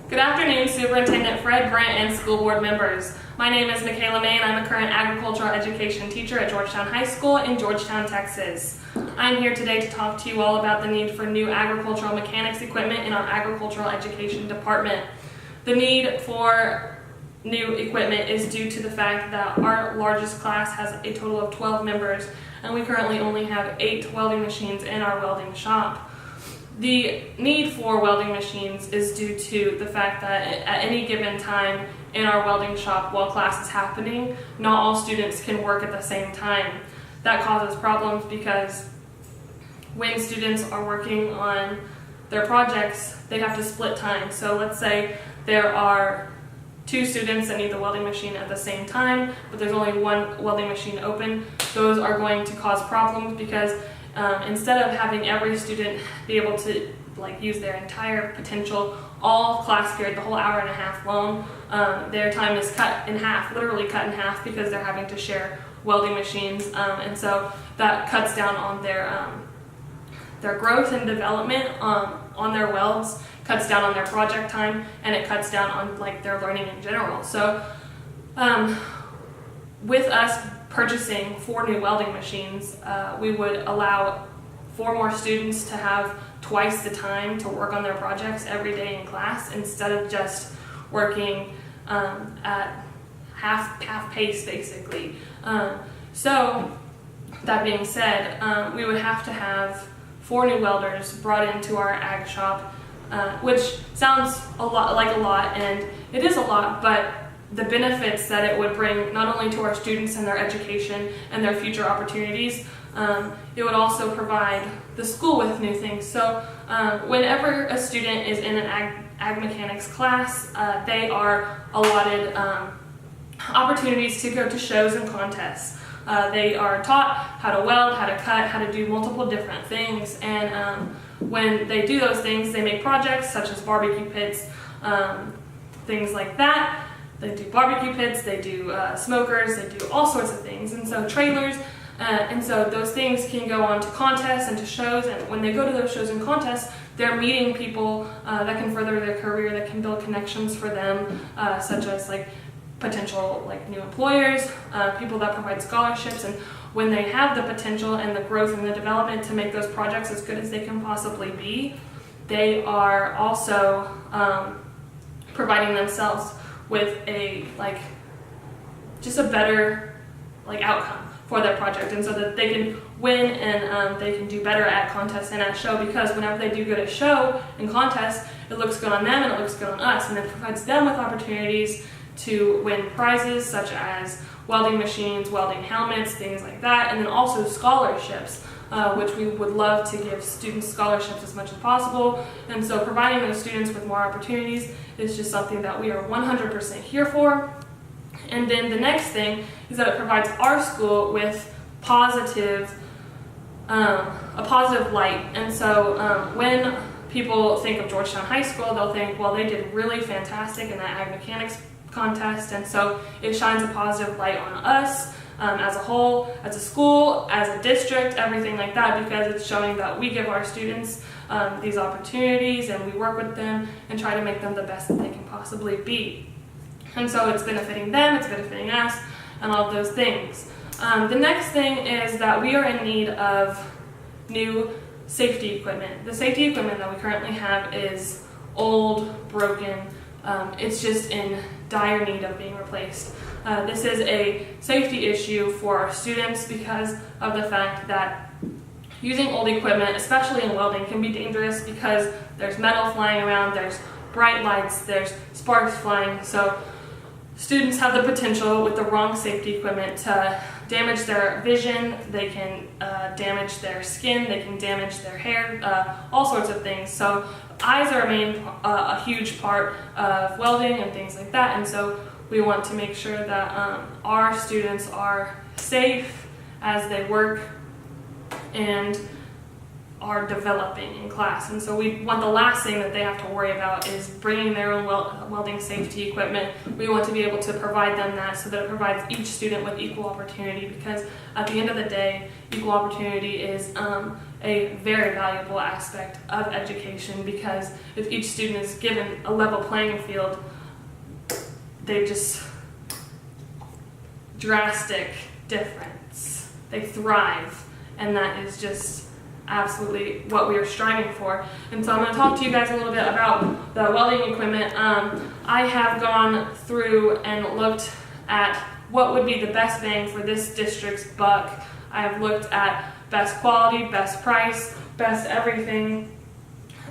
Good afternoon, Superintendent Fred Brent and school board members. My name is Michaela and I'm a current agricultural education teacher at Georgetown High School in Georgetown, Texas. I'm here today to talk to you all about the need for new agricultural mechanics equipment in our agricultural education department. The need for new equipment is due to the fact that our largest class has a total of 12 members and we currently only have 8 welding machines in our welding shop. The need for welding machines is due to the fact that at any given time in our welding shop while class is happening, not all students can work at the same time. That causes problems because when students are working on their projects, they have to split time. So let's say there are 2 students that need the welding machine at the same time, but there's only 1 welding machine open. Those are going to cause problems because instead of having every student be able to use their entire potential all class period, the whole hour and a half long, their time is cut in half, literally cut in half, because they're having to share welding machines, and so that cuts down on their growth and development on their welds, cuts down on their project time, and it cuts down on their learning in general. So with us purchasing 4 new welding machines, we would allow 4 more students to have twice the time to work on their projects every day in class instead of just working at half pace basically. So that being said, we would have to have 4 new welders brought into our ag shop, which sounds a lot, and it is a lot, but the benefits that it would bring not only to our students and their education and their future opportunities, it would also provide the school with new things. So whenever a student is in an ag mechanics class, they are allotted opportunities to go to shows and contests. They are taught how to weld, how to cut, how to do multiple different things, and when they do those things, they make projects such as barbecue pits, things like that. They do barbecue pits, they do smokers, they do all sorts of things, and so trailers, and so those things can go on to contests and to shows, and when they go to those shows and contests, they're meeting people that can further their career, that can build connections for them, such as potential new employers, people that provide scholarships, and when they have the potential and the growth and the development to make those projects as good as they can possibly be, they are also providing themselves with a just a better outcome for their project, and so that they can win and they can do better at contests and at show, because whenever they do good at show and contests, it looks good on them and it looks good on us, and it provides them with opportunities to win prizes such as welding machines, welding helmets, things like that, and then also scholarships, which we would love to give students scholarships as much as possible. And so providing those students with more opportunities is just something that we are 100% here for. And then the next thing is that it provides our school with a positive light. And so when people think of Georgetown High School, they'll think, well, they did really fantastic in that ag mechanics contest, and so it shines a positive light on us as a whole, as a school, as a district, everything like that, because it's showing that we give our students these opportunities and we work with them and try to make them the best that they can possibly be. And so it's benefiting them, it's benefiting us, and all of those things. The next thing is that we are in need of new safety equipment. The safety equipment that we currently have is old, broken. It's just in dire need of being replaced. This is a safety issue for our students because of the fact that using old equipment, especially in welding, can be dangerous because there's metal flying around, there's bright lights, there's sparks flying. So students have the potential with the wrong safety equipment to damage their vision, they can damage their skin, they can damage their hair, all sorts of things. So eyes are a huge part of welding and things like that, and so we want to make sure that our students are safe as they work and are developing in class. And so we want the last thing that they have to worry about is bringing their own welding safety equipment. We want to be able to provide them that so that it provides each student with equal opportunity, because at the end of the day, equal opportunity is a very valuable aspect of education, because if each student is given a level playing field, they just drastic difference. They thrive, and that is just absolutely what we are striving for. And so I'm going to talk to you guys a little bit about the welding equipment. I have gone through and looked at what would be the best bang for this district's buck. I have looked at best quality, best price, best everything.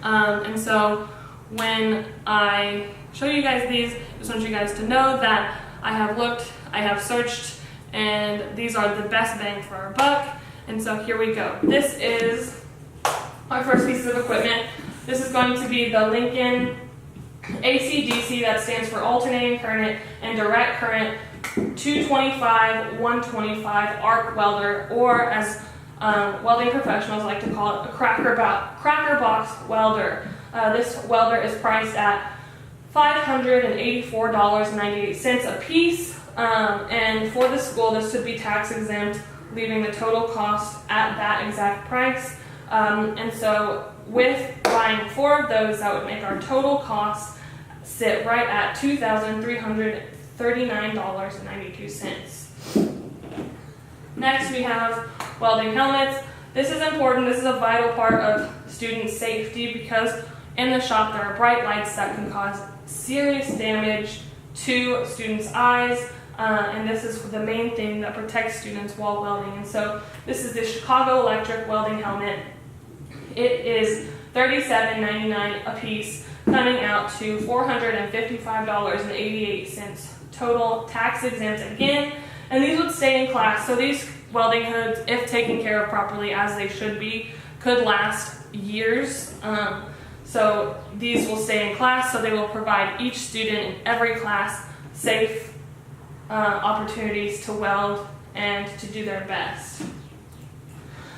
And so when I show you guys these, I just want you guys to know that I have looked, I have searched, and these are the best bang for our buck. And so here we go. This is our first piece of equipment. This is going to be the Lincoln AC/DC, that stands for alternating current and direct current 225 125 arc welder, or as welding professionals like to call it, a cracker box welder. This welder is priced at $584.98 a piece, and for the school this would be tax exempt, leaving the total cost at that exact price. And so with buying 4 of those, that would make our total cost sit right at $2,339.92. Next, we have welding helmets. This is important. This is a vital part of student safety, because in the shop there are bright lights that can cause serious damage to students' eyes, and this is the main thing that protects students while welding. And so this is the Chicago Electric welding helmet. It is $37.99 a piece, coming out to $455.88 total, tax exempt again. And these would stay in class. So these welding hoods, if taken care of properly, as they should be, could last years. So these will stay in class, so they will provide each student in every class safe opportunities to weld and to do their best.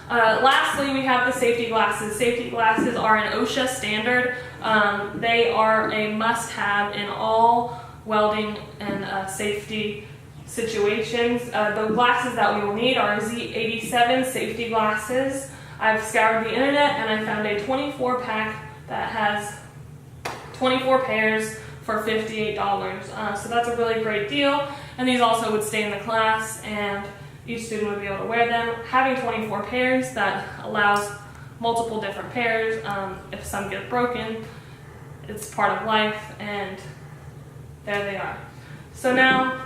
Lastly, we have the safety glasses. Safety glasses are an OSHA standard. They are a must-have in all welding and safety situations. The glasses that we will need are Z87 safety glasses. I've scoured the internet and I found a 24 pack that has 24 pairs for $58. So that's a really great deal. And these also would stay in the class, and each student would be able to wear them. Having 24 pairs, that allows multiple different pairs. If some get broken, it's part of life, and there they are. So now,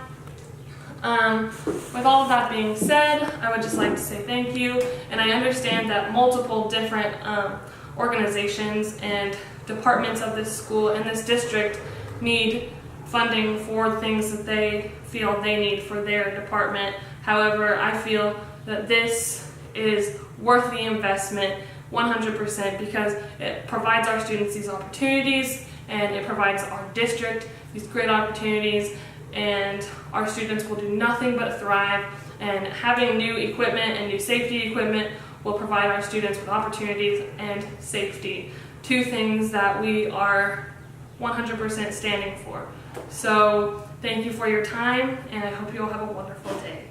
with all of that being said, I would just like to say thank you. And I understand that multiple different organizations and departments of this school and this district need funding for things that they feel they need for their department. However, I feel that this is worth the investment 100%, because it provides our students these opportunities, and it provides our district these great opportunities, and our students will do nothing but thrive. And having new equipment and new safety equipment will provide our students with opportunities and safety, 2 things that we are 100% standing for. So thank you for your time, and I hope you all have a wonderful day.